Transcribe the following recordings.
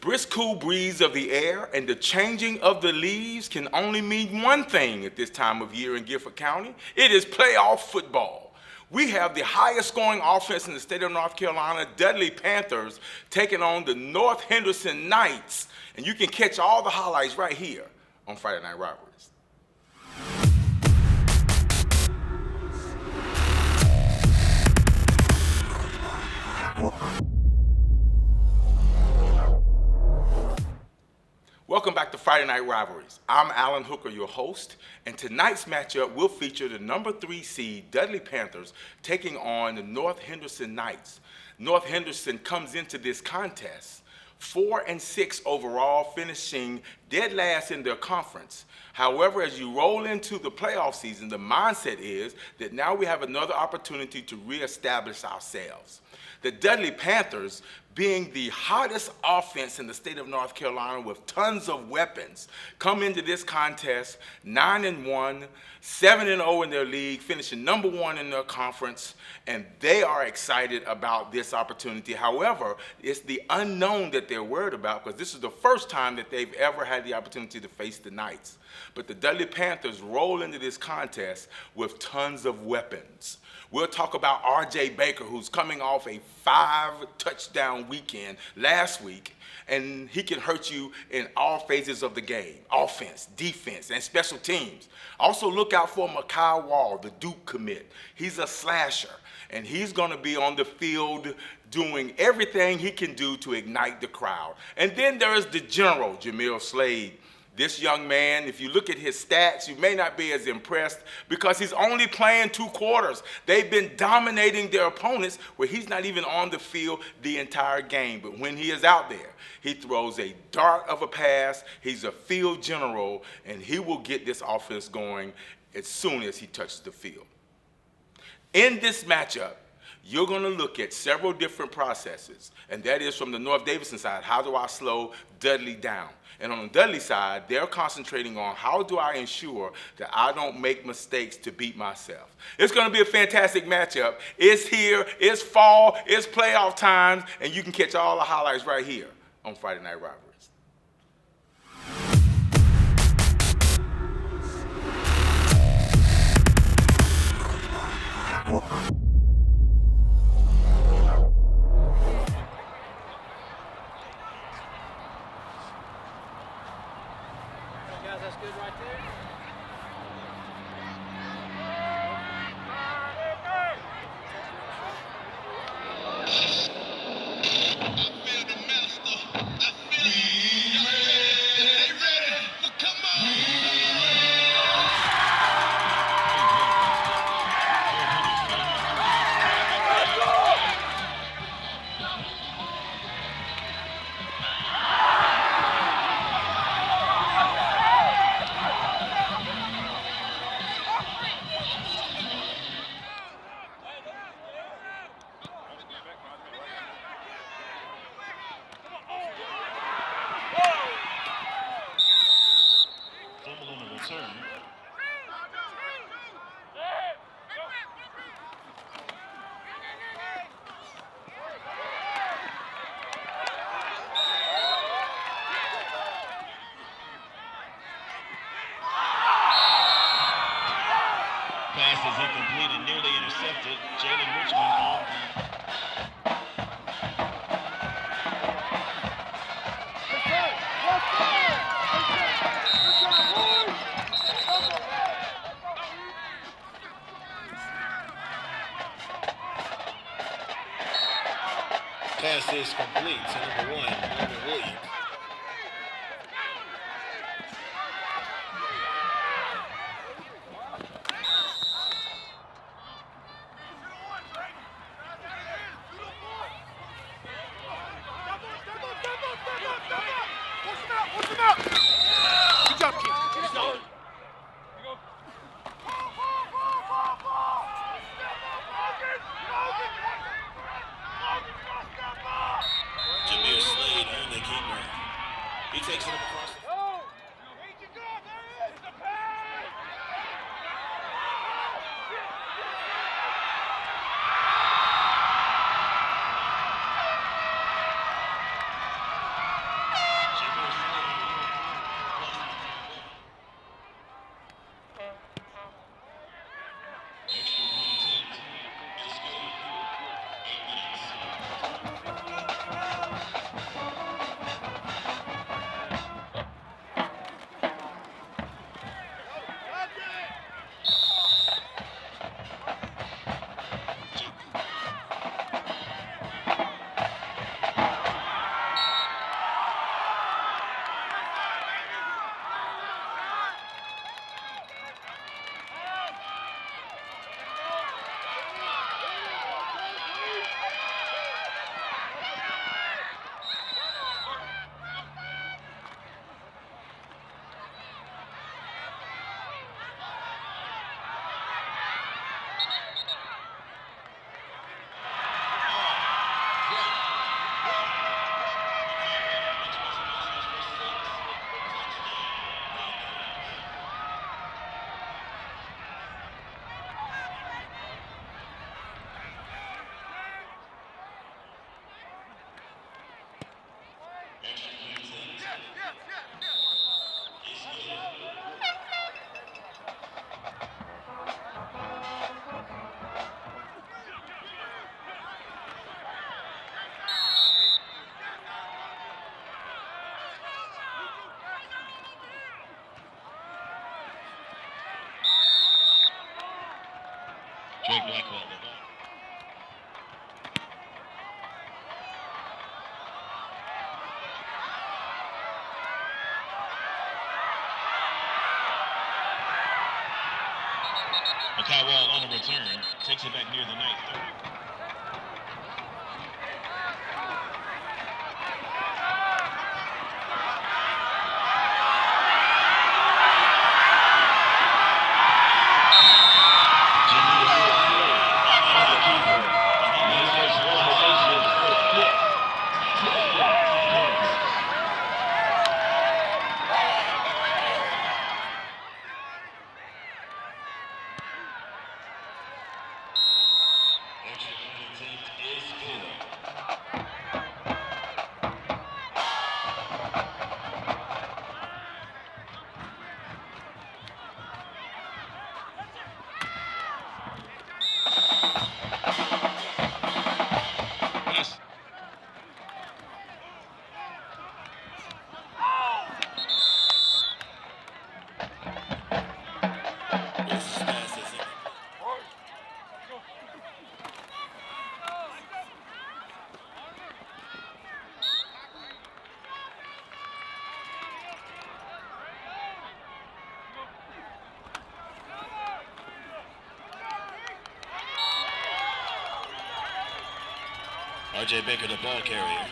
brisk cool breeze of the air and the changing of the leaves can only mean one thing at this time of year in Gifford County. It is playoff football. We have the highest scoring offense in the state of North Carolina, Dudley Panthers, taking on the North Henderson Knights. And you can catch all the highlights right here on Friday Night Rivalries. Welcome back to Friday Night Rivalries. I'm Alan Hooker, your host, and tonight's matchup will feature the number 3 seed Dudley Panthers taking on the North Henderson Knights. North Henderson comes into this contest 4-6 overall, finishing dead last in their conference. However, as you roll into the playoff season, the mindset is that now we have another opportunity to reestablish ourselves. The Dudley Panthers, being the hottest offense in the state of North Carolina with tons of weapons, come into this contest 9-1, 7-0 in their league, finishing number 1 in their conference, and they are excited about this opportunity. However, it's the unknown that they're worried about, because this is the first time that they've ever had the opportunity to face the Knights. But the Dudley Panthers roll into this contest with tons of weapons. We'll talk about R.J. Baker, who's coming off a 5-touchdown weekend last week, and he can hurt you in all phases of the game: offense, defense, and special teams. Also look out for Mekhi Wall, the Duke commit. He's a slasher, and he's going to be on the field doing everything he can do to ignite the crowd. And then there is the general, Jamil Slade. This young man, if you look at his stats, you may not be as impressed because he's only playing 2 quarters. They've been dominating their opponents where he's not even on the field the entire game. But when he is out there, he throws a dart of a pass. He's a field general, and he will get this offense going as soon as he touches the field. In this matchup, you're going to look at several different processes, and that is from the North Davidson side: how do I slow Dudley down? And on the Dudley side, they're concentrating on how do I ensure that I don't make mistakes to beat myself. It's going to be a fantastic matchup. It's here, it's fall, it's playoff times, and you can catch all the highlights right here on Friday Night Rivalries. That's good right there. Pass is incomplete and nearly intercepted. Jalen Richmond on pass is complete to number 1, Marvin Williams. Good job, kid. Good job. Jamil Slade on the keeper. He takes it up across the Greg Blackwell. Makai Wall on the return, takes it back near the 9th. R.J. Baker, the ball carrier.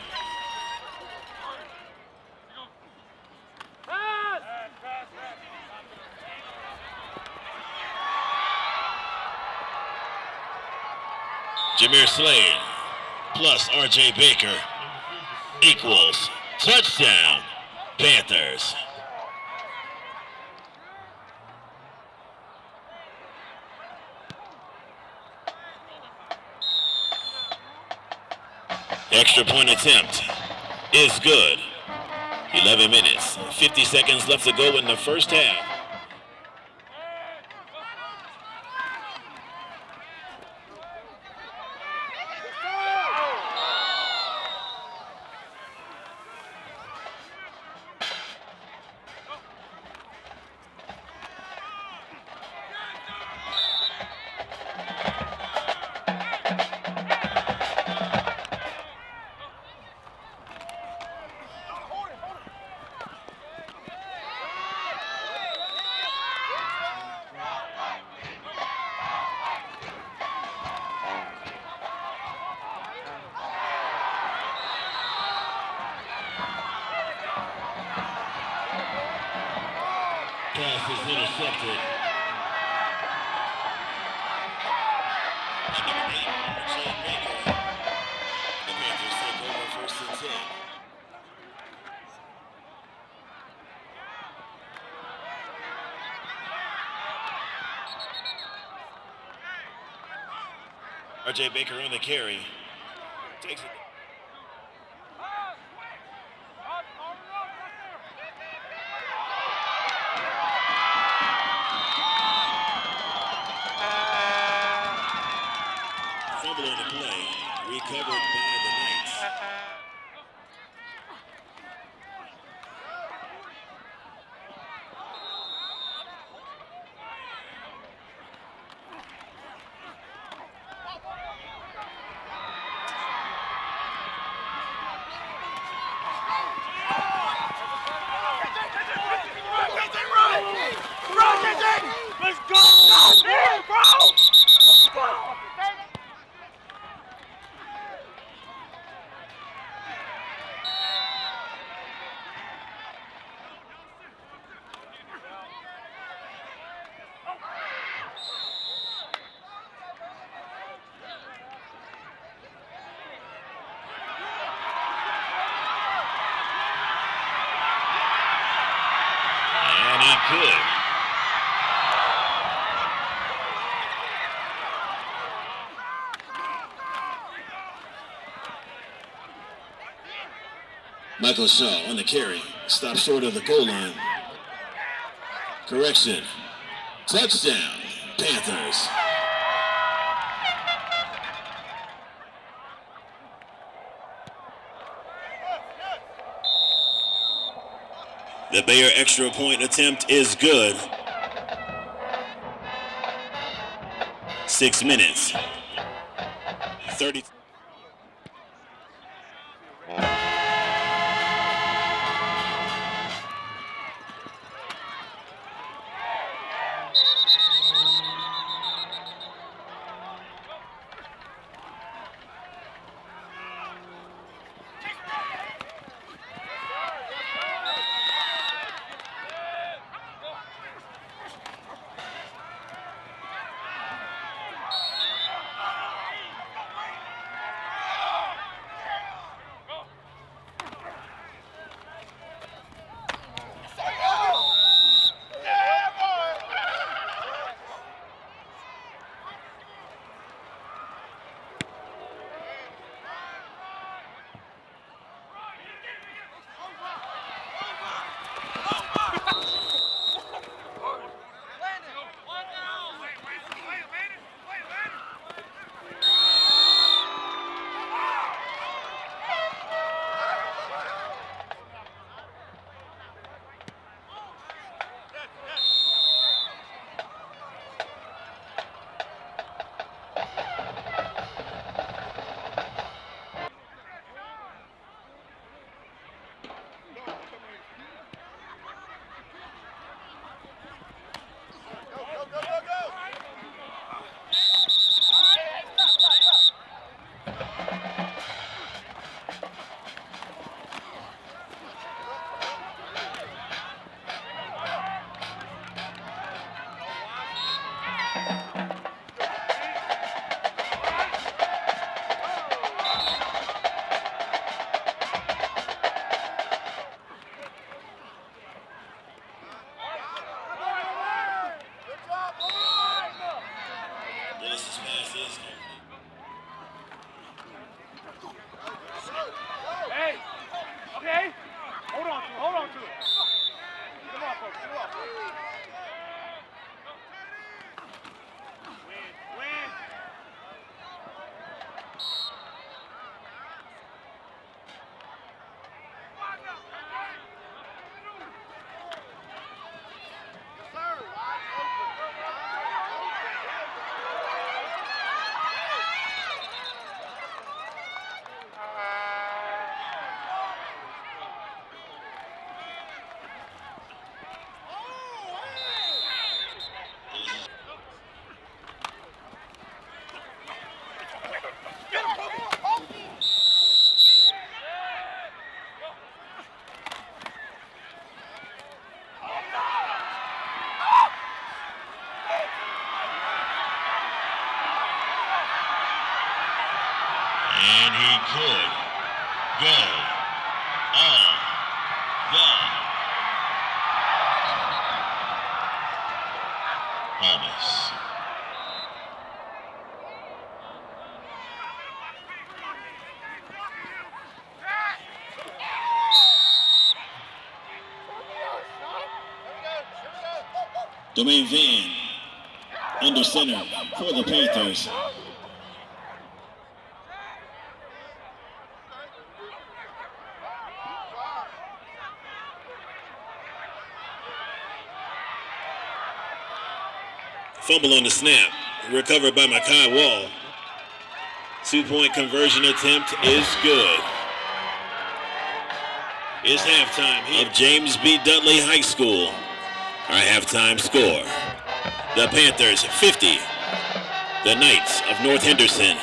Jameer Slade plus R.J. Baker equals touchdown, Panthers. Extra point attempt is good. 11 minutes, 50 seconds left to go in the first half. Pass is intercepted. Number 8, R.J. Baker. The Panthers take over 1st and 10. R.J. Baker on the carry. Takes it. Fumble on the play, recovered by the Knights. Let's go! There, bro! And he could. Michael Shaw on the carry. Stop short of the goal line. Correction. Touchdown, Panthers. The Bayer extra point attempt is good. 6 minutes. 30. Hey, okay. Hold on to it. Hold on to it. Come on, folks. Come on. Win. And he could go all the promise. Domain Van under center for the Panthers. Fumble on the snap, recovered by Makai Wall. 2-point conversion attempt is good. It's halftime here of James B. Dudley High School. Our halftime score: the Panthers 50, the Knights of North Henderson.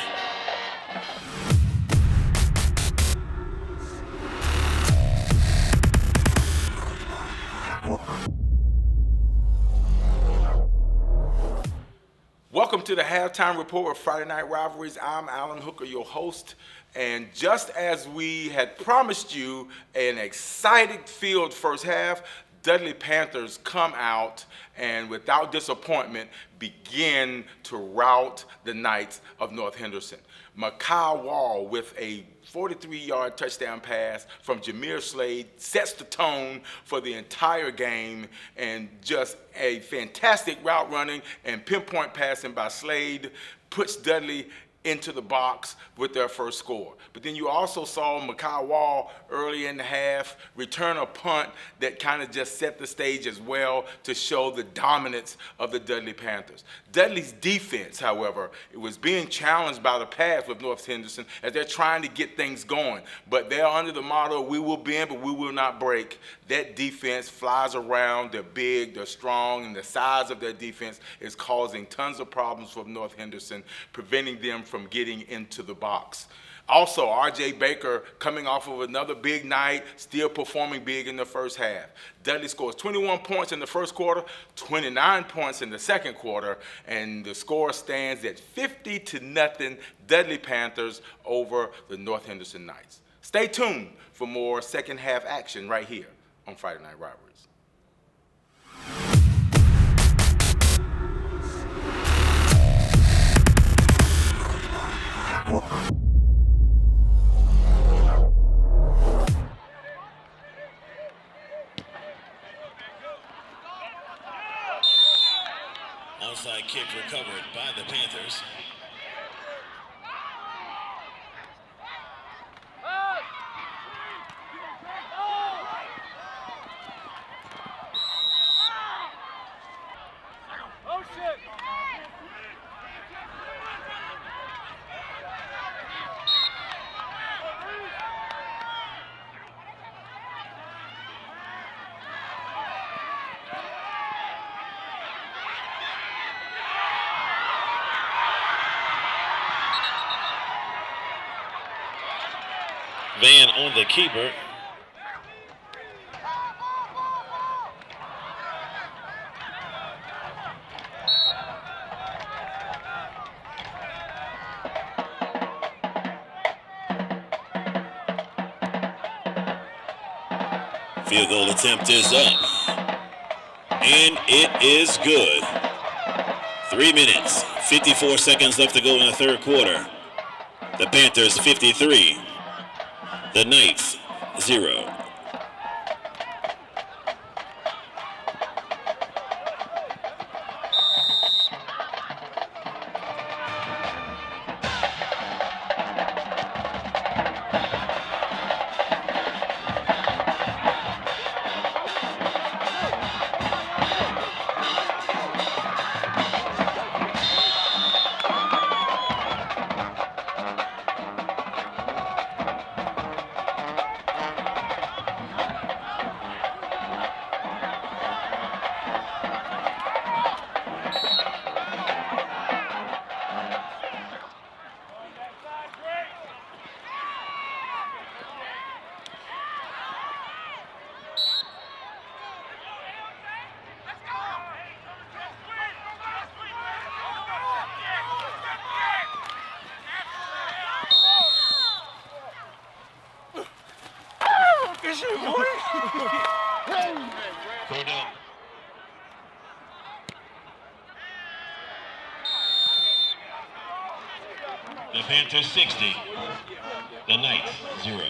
Welcome to the Halftime Report with Friday Night Rivalries. I'm Alan Hooker, your host. And just as we had promised you an exciting field first half, Dudley Panthers come out and without disappointment begin to rout the Knights of North Henderson. Makai Wall with a 43-yard touchdown pass from Jameer Slade sets the tone for the entire game, and just a fantastic route running and pinpoint passing by Slade puts Dudley into the box with their first score. But then you also saw Makai Wall early in the half return a punt that kind of just set the stage as well to show the dominance of the Dudley Panthers. Dudley's defense, however, it was being challenged by the pass with North Henderson as they're trying to get things going. But they're under the motto, we will bend, but we will not break. That defense flies around, they're big, they're strong, and the size of their defense is causing tons of problems for North Henderson, preventing them from getting into the box. Also, R.J. Baker coming off of another big night, still performing big in the first half. Dudley scores 21 points in the first quarter, 29 points in the second quarter, and the score stands at 50-0 Dudley Panthers over the North Henderson Knights. Stay tuned for more second half action right here on Friday Night Rivalries. Onside kick recovered by the Panthers. Oh shit! Van on the keeper. Field goal attempt is up. And it is good. 3 minutes, 54 seconds left to go in the third quarter. The Panthers 53. The Knights 0. Cordell. The Panthers 60. The Knights 0.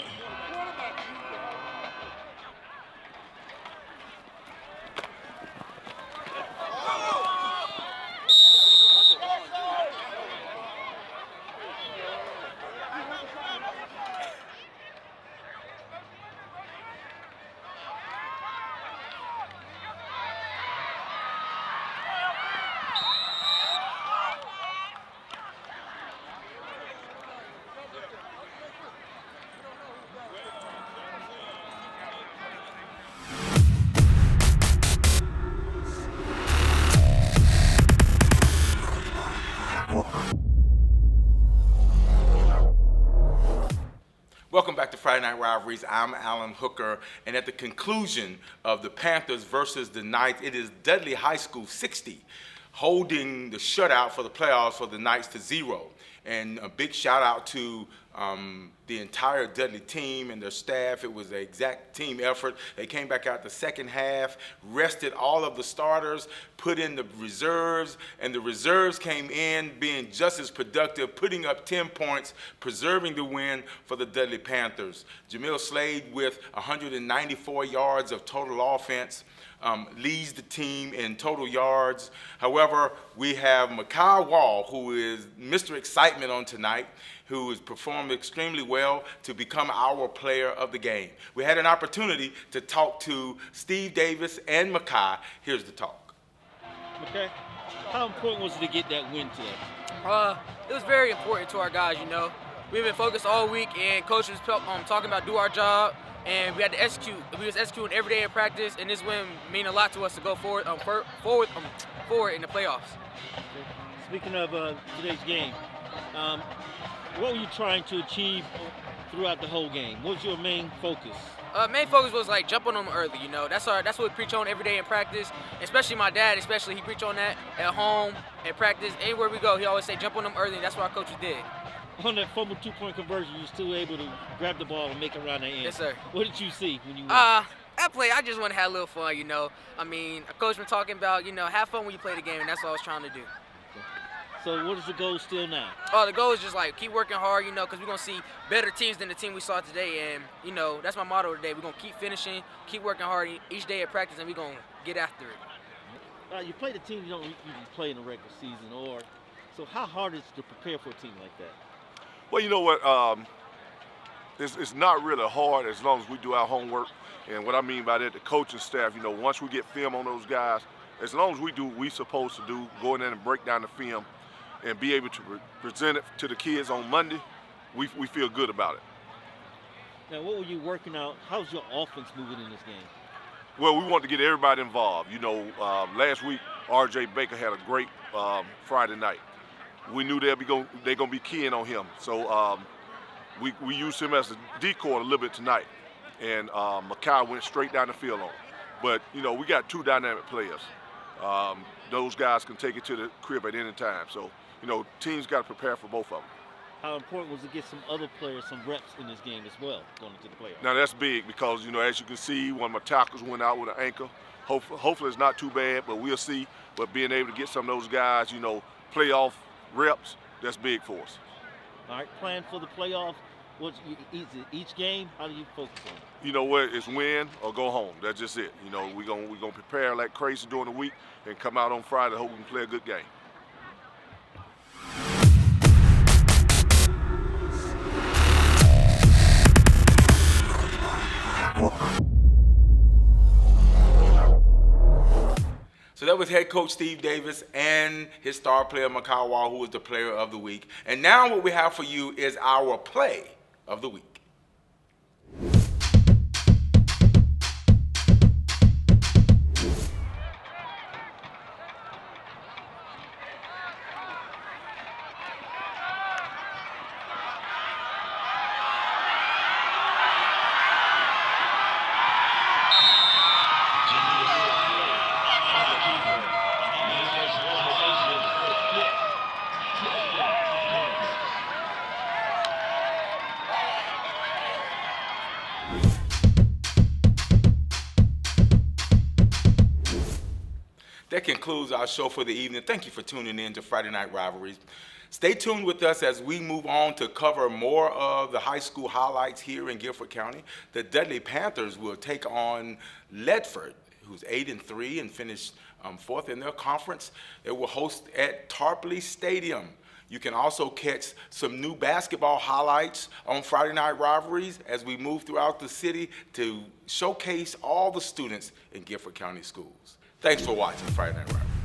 Welcome back to Friday Night Rivalries. I'm Alan Hooker, and at the conclusion of the Panthers versus the Knights, it is Dudley High School 60 holding the shutout for the playoffs for the Knights to 0. And a big shout out to the entire Dudley team and their staff. It was an exact team effort. They came back out the second half, rested all of the starters, put in the reserves, and the reserves came in being just as productive, putting up 10 points, preserving the win for the Dudley Panthers. Jamil Slade with 194 yards of total offense. Leads the team in total yards. However, we have Makai Wall, who is Mr. Excitement on tonight, who has performed extremely well to become our player of the game. We had an opportunity to talk to Steve Davis and Makai. Here's the talk. Okay. How important was it to get that win today? It was very important to our guys, you know. We've been focused all week, and coach was talking about do our job. And we had to execute. We was executing every day in practice, and this win mean a lot to us to go forward in the playoffs. Speaking of today's game, what were you trying to achieve throughout the whole game? What was your main focus? Main focus was like jump on them early. You know, that's what we preach on every day in practice. Especially my dad, he preach on that at home in practice. Anywhere we go, he always say jump on them early. And that's what our coaches did. On that fumble two-point conversion, you were still able to grab the ball and make it around the end. Yes, sir. What did you see when you went? That play, I just want to have a little fun, you know. I mean, a coach been talking about, you know, have fun when you play the game, and that's what I was trying to do. So what is the goal still now? The goal is just like keep working hard, you know, because we're going to see better teams than the team we saw today. And, you know, that's my motto today. We're going to keep finishing, keep working hard each day at practice, and we're going to get after it. You play the team you don't usually play in the regular season, so how hard is it to prepare for a team like that? Well, you know what, it's not really hard as long as we do our homework. And what I mean by that, the coaching staff, you know, once we get film on those guys, as long as we do what we're supposed to do, go in there and break down the film and be able to present it to the kids on Monday, we feel good about it. Now, what were you working out? How's your offense moving in this game? Well, we want to get everybody involved. You know, last week, R.J. Baker had a great Friday night. We knew they're going to be keying on him. So we used him as a decoy a little bit tonight. And Makai went straight down the field on him. But, you know, we got two dynamic players. Those guys can take it to the crib at any time. So, you know, teams got to prepare for both of them. How important was it to get some other players some reps in this game as well, going into the playoffs? Now, that's big because, you know, as you can see, one of my tackles went out with an ankle. Hopefully it's not too bad, but we'll see. But being able to get some of those guys, you know, playoff reps, that's big for us. All right, plan for the playoffs. Each game, how do you focus on it? You know what, it's win or go home. That's just it. You know, we're gonna prepare like crazy during the week and come out on Friday, hope we can play a good game. So that was head coach Steve Davis and his star player, Makai Wall, who was the player of the week. And now what we have for you is our play of the week. That concludes our show for the evening. Thank you for tuning in to Friday Night Rivalries. Stay tuned with us as we move on to cover more of the high school highlights here in Guilford County. The Dudley Panthers will take on Ledford, who's 8-3 and finished fourth in their conference. It will host at Tarpley Stadium. You can also catch some new basketball highlights on Friday Night Rivalries as we move throughout the city to showcase all the students in Guilford County schools. Thanks for watching Friday Night Rivalries.